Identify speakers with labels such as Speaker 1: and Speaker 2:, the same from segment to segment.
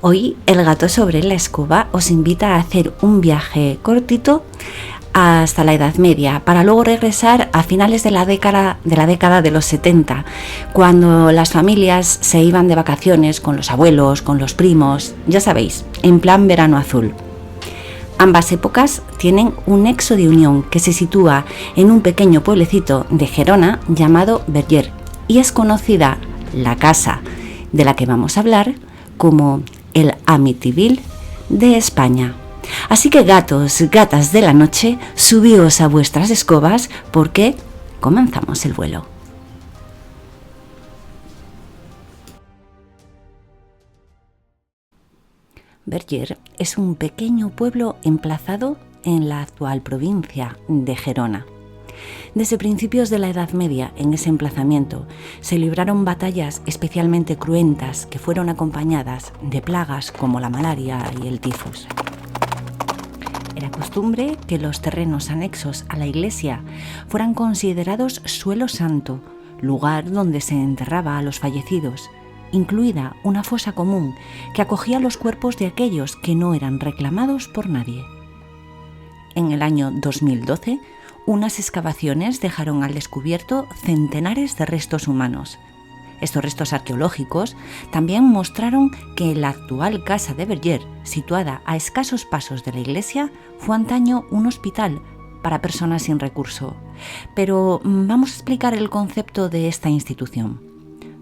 Speaker 1: Hoy el gato sobre la escoba os invita a hacer un viaje cortito hasta la Edad Media, para luego regresar a finales de la década de los 70, cuando las familias se iban de vacaciones con los abuelos, con los primos, ya sabéis, en plan verano azul. Ambas épocas tienen un nexo de unión que se sitúa en un pequeño pueblecito de Gerona llamado Verger, y es conocida la casa de la que vamos a hablar como el Amityville de España. Así que gatos, gatas de la noche, subíos a vuestras escobas porque comenzamos el vuelo. Verger es un pequeño pueblo emplazado en la actual provincia de Gerona. Desde principios de la Edad Media, en ese emplazamiento, se libraron batallas especialmente cruentas que fueron acompañadas de plagas como la malaria y el tifus. Era costumbre que los terrenos anexos a la iglesia fueran considerados suelo santo, lugar donde se enterraba a los fallecidos, incluida una fosa común que acogía los cuerpos de aquellos que no eran reclamados por nadie. En el año 2012, unas excavaciones dejaron al descubierto centenares de restos humanos. Estos restos arqueológicos también mostraron que la actual casa de Verger, situada a escasos pasos de la iglesia, fue antaño un hospital para personas sin recurso. Pero vamos a explicar el concepto de esta institución.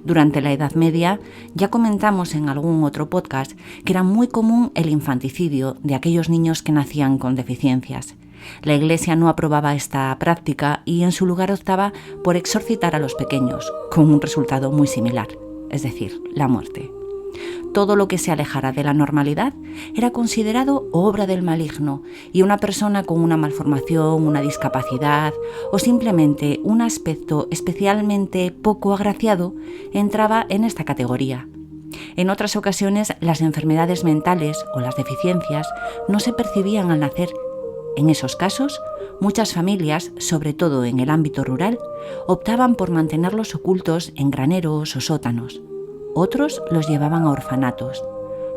Speaker 1: Durante la Edad Media ya comentamos en algún otro podcast que era muy común el infanticidio de aquellos niños que nacían con deficiencias. La Iglesia no aprobaba esta práctica y en su lugar optaba por exorcitar a los pequeños, con un resultado muy similar, es decir, la muerte. Todo lo que se alejara de la normalidad era considerado obra del maligno y una persona con una malformación, una discapacidad o simplemente un aspecto especialmente poco agraciado entraba en esta categoría. En otras ocasiones, las enfermedades mentales o las deficiencias no se percibían al nacer. En esos casos, muchas familias, sobre todo en el ámbito rural, optaban por mantenerlos ocultos en graneros o sótanos. Otros los llevaban a orfanatos.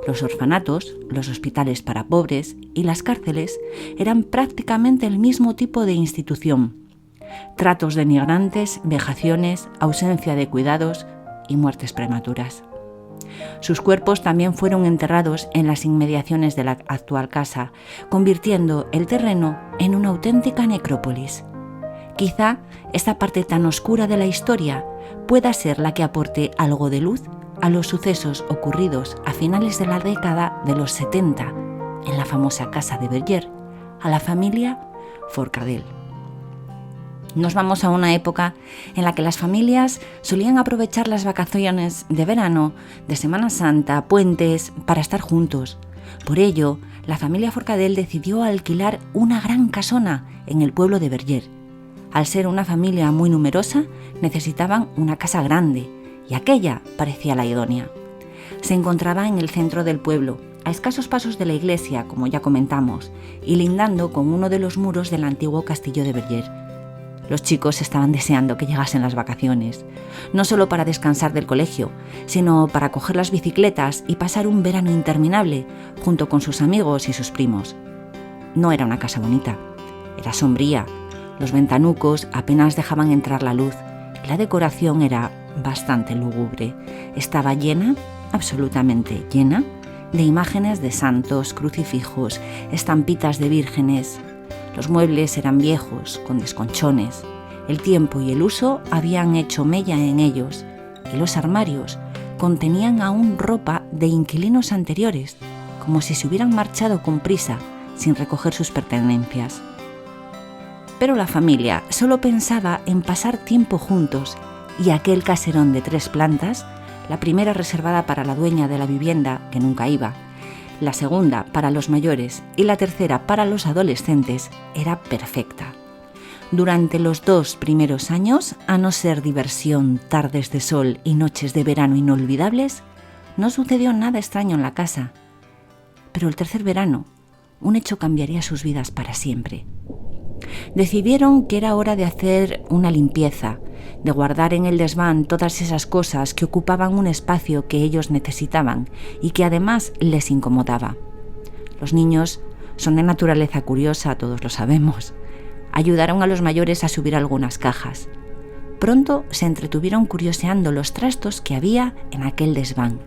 Speaker 1: Los orfanatos, los hospitales para pobres y las cárceles eran prácticamente el mismo tipo de institución. Tratos denigrantes, vejaciones, ausencia de cuidados y muertes prematuras. Sus cuerpos también fueron enterrados en las inmediaciones de la actual casa, convirtiendo el terreno en una auténtica necrópolis. Quizá esta parte tan oscura de la historia pueda ser la que aporte algo de luz a los sucesos ocurridos a finales de la década de los 70 en la famosa casa de Verger, a la familia Forcadell. Nos vamos a una época en la que las familias solían aprovechar las vacaciones de verano, de Semana Santa, puentes, para estar juntos. Por ello, la familia Forcadell decidió alquilar una gran casona en el pueblo de Verger. Al ser una familia muy numerosa, necesitaban una casa grande, y aquella parecía la idónea. Se encontraba en el centro del pueblo, a escasos pasos de la iglesia, como ya comentamos, y lindando con uno de los muros del antiguo castillo de Verger. Los chicos estaban deseando que llegasen las vacaciones, no solo para descansar del colegio, sino para coger las bicicletas y pasar un verano interminable junto con sus amigos y sus primos. No era una casa bonita, era sombría, los ventanucos apenas dejaban entrar la luz y la decoración era bastante lúgubre. Estaba llena, absolutamente llena, de imágenes de santos, crucifijos, estampitas de vírgenes. Los muebles eran viejos, con desconchones. El tiempo y el uso habían hecho mella en ellos, y los armarios contenían aún ropa de inquilinos anteriores, como si se hubieran marchado con prisa, sin recoger sus pertenencias. Pero la familia solo pensaba en pasar tiempo juntos, y aquel caserón de 3 plantas, la primera reservada para la dueña de la vivienda, que nunca iba, la segunda para los mayores y la tercera para los adolescentes, era perfecta. Durante los 2 primeros años, a no ser diversión, tardes de sol y noches de verano inolvidables, no sucedió nada extraño en la casa. Pero el tercer verano, un hecho cambiaría sus vidas para siempre. Decidieron que era hora de hacer una limpieza, de guardar en el desván todas esas cosas que ocupaban un espacio que ellos necesitaban y que además les incomodaba. Los niños son de naturaleza curiosa, todos lo sabemos. Ayudaron a los mayores a subir algunas cajas. Pronto se entretuvieron curioseando los trastos que había en aquel desván.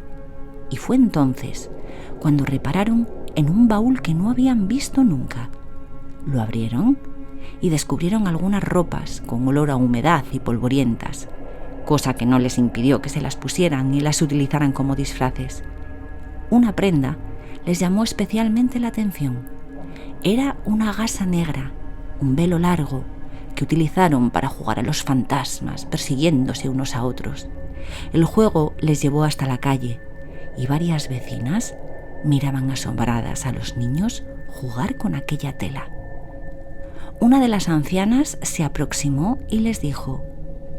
Speaker 1: Y fue entonces cuando repararon en un baúl que no habían visto nunca. Lo abrieron y descubrieron algunas ropas con olor a humedad y polvorientas, cosa que no les impidió que se las pusieran y las utilizaran como disfraces. Una prenda les llamó especialmente la atención. Era una gasa negra, un velo largo, que utilizaron para jugar a los fantasmas, persiguiéndose unos a otros. El juego les llevó hasta la calle y varias vecinas miraban asombradas a los niños jugar con aquella tela. Una de las ancianas se aproximó y les dijo: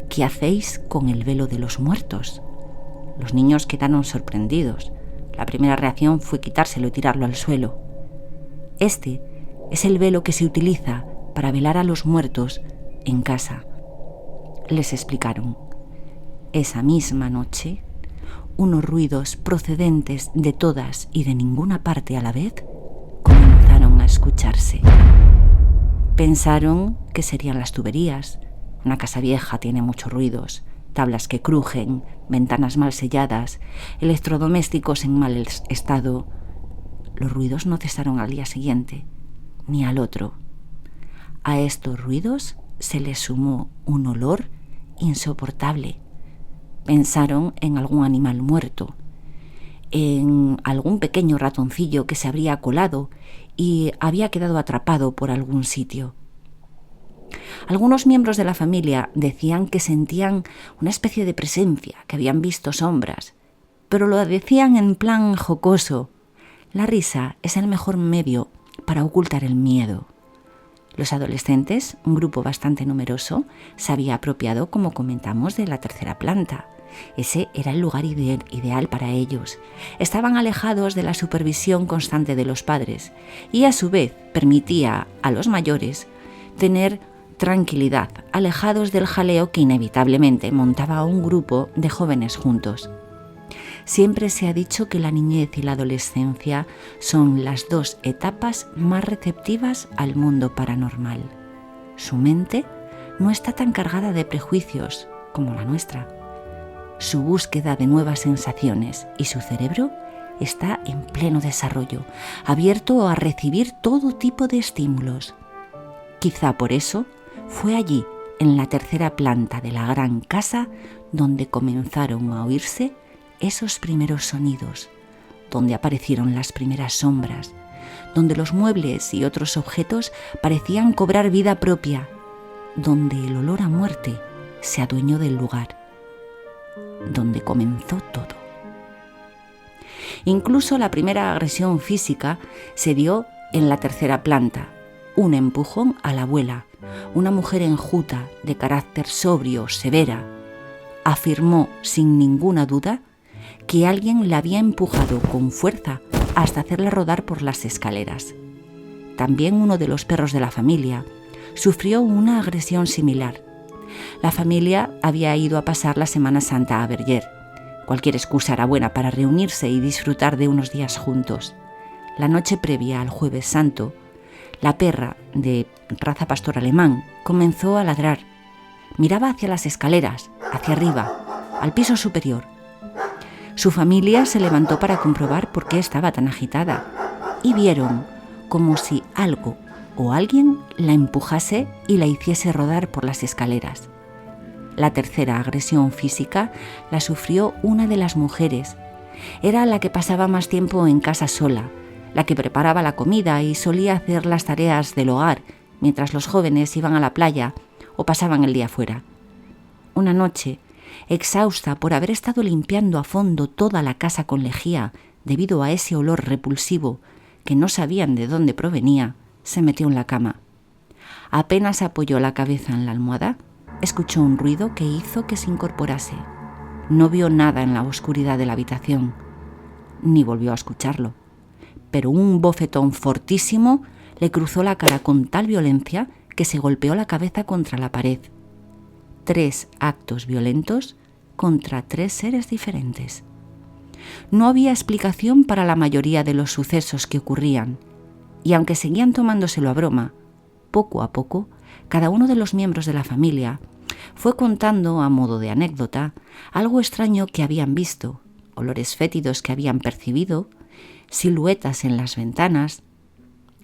Speaker 1: «¿Qué hacéis con el velo de los muertos?». Los niños quedaron sorprendidos. La primera reacción fue quitárselo y tirarlo al suelo. Este es el velo que se utiliza para velar a los muertos en casa. Les explicaron. Esa misma noche, unos ruidos procedentes de todas y de ninguna parte a la vez comenzaron a escucharse. Pensaron que serían las tuberías. Una casa vieja tiene muchos ruidos, tablas que crujen, ventanas mal selladas, electrodomésticos en mal estado. Los ruidos no cesaron al día siguiente, ni al otro. A estos ruidos se les sumó un olor insoportable. Pensaron en algún animal muerto, en algún pequeño ratoncillo que se habría colado y había quedado atrapado por algún sitio. Algunos miembros de la familia decían que sentían una especie de presencia, que habían visto sombras, pero lo decían en plan jocoso. La risa es el mejor medio para ocultar el miedo. Los adolescentes, un grupo bastante numeroso, se había apropiado, como comentamos, de la tercera planta. Ese era el lugar ideal para ellos. Estaban alejados de la supervisión constante de los padres y a su vez permitía a los mayores tener tranquilidad, alejados del jaleo que inevitablemente montaba un grupo de jóvenes juntos. Siempre se ha dicho que la niñez y la adolescencia son las dos etapas más receptivas al mundo paranormal. Su mente no está tan cargada de prejuicios como la nuestra. Su búsqueda de nuevas sensaciones y su cerebro está en pleno desarrollo, abierto a recibir todo tipo de estímulos. Quizá por eso fue allí, en la tercera planta de la gran casa, donde comenzaron a oírse esos primeros sonidos, donde aparecieron las primeras sombras, donde los muebles y otros objetos parecían cobrar vida propia, donde el olor a muerte se adueñó del lugar, donde comenzó todo. Incluso la primera agresión física se dio en la tercera planta, un empujón a la abuela, una mujer enjuta, de carácter sobrio, severa. Afirmó sin ninguna duda que alguien la había empujado con fuerza hasta hacerla rodar por las escaleras. También uno de los perros de la familia sufrió una agresión similar. La familia había ido a pasar la Semana Santa a Verger. Cualquier excusa era buena para reunirse y disfrutar de unos días juntos. La noche previa al Jueves Santo, la perra, de raza pastor alemán, comenzó a ladrar. Miraba hacia las escaleras, hacia arriba, al piso superior. Su familia se levantó para comprobar por qué estaba tan agitada y vieron como si algo o alguien la empujase y la hiciese rodar por las escaleras. La tercera agresión física la sufrió una de las mujeres. Era la que pasaba más tiempo en casa sola, la que preparaba la comida y solía hacer las tareas del hogar mientras los jóvenes iban a la playa o pasaban el día fuera. Una noche, exhausta por haber estado limpiando a fondo toda la casa con lejía debido a ese olor repulsivo que no sabían de dónde provenía, se metió en la cama. Apenas apoyó la cabeza en la almohada, escuchó un ruido que hizo que se incorporase. No vio nada en la oscuridad de la habitación, ni volvió a escucharlo, pero un bofetón fortísimo le cruzó la cara con tal violencia que se golpeó la cabeza contra la pared. 3 actos violentos contra 3 seres diferentes. No había explicación para la mayoría de los sucesos que ocurrían, y aunque seguían tomándoselo a broma, poco a poco, cada uno de los miembros de la familia fue contando, a modo de anécdota, algo extraño que habían visto, olores fétidos que habían percibido, siluetas en las ventanas.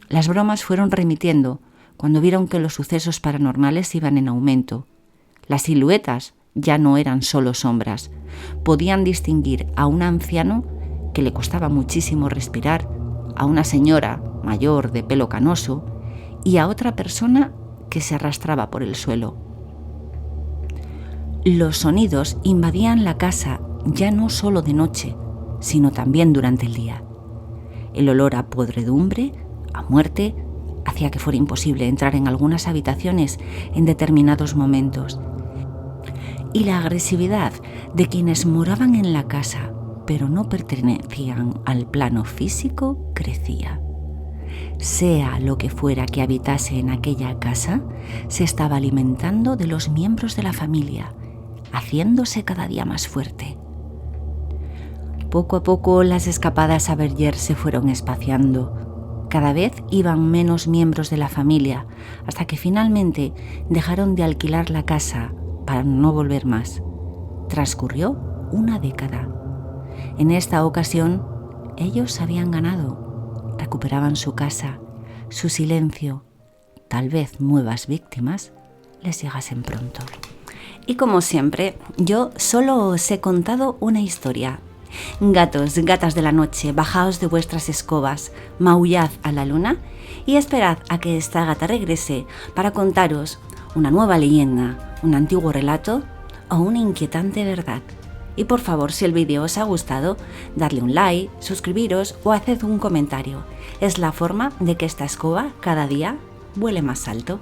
Speaker 1: Las bromas fueron remitiendo cuando vieron que los sucesos paranormales iban en aumento. Las siluetas ya no eran solo sombras. Podían distinguir a un anciano que le costaba muchísimo respirar, a una señora mayor de pelo canoso y a otra persona que se arrastraba por el suelo. Los sonidos invadían la casa ya no solo de noche, sino también durante el día. El olor a podredumbre, a muerte, hacía que fuera imposible entrar en algunas habitaciones en determinados momentos. Y la agresividad de quienes moraban en la casa, pero no pertenecían al plano físico, crecía. Sea lo que fuera que habitase en aquella casa, se estaba alimentando de los miembros de la familia, haciéndose cada día más fuerte. Poco a poco las escapadas a Verger se fueron espaciando. Cada vez iban menos miembros de la familia, hasta que finalmente dejaron de alquilar la casa para no volver más. Transcurrió una década. En esta ocasión, ellos habían ganado. Recuperaban su casa, su silencio. Tal vez nuevas víctimas les llegasen pronto. Y como siempre, yo solo os he contado una historia. Gatos, gatas de la noche, bajaos de vuestras escobas, maullad a la luna y esperad a que esta gata regrese para contaros una nueva leyenda, un antiguo relato o una inquietante verdad. Y por favor, si el vídeo os ha gustado, dadle un like, suscribiros o haced un comentario. Es la forma de que esta escoba cada día vuele más alto.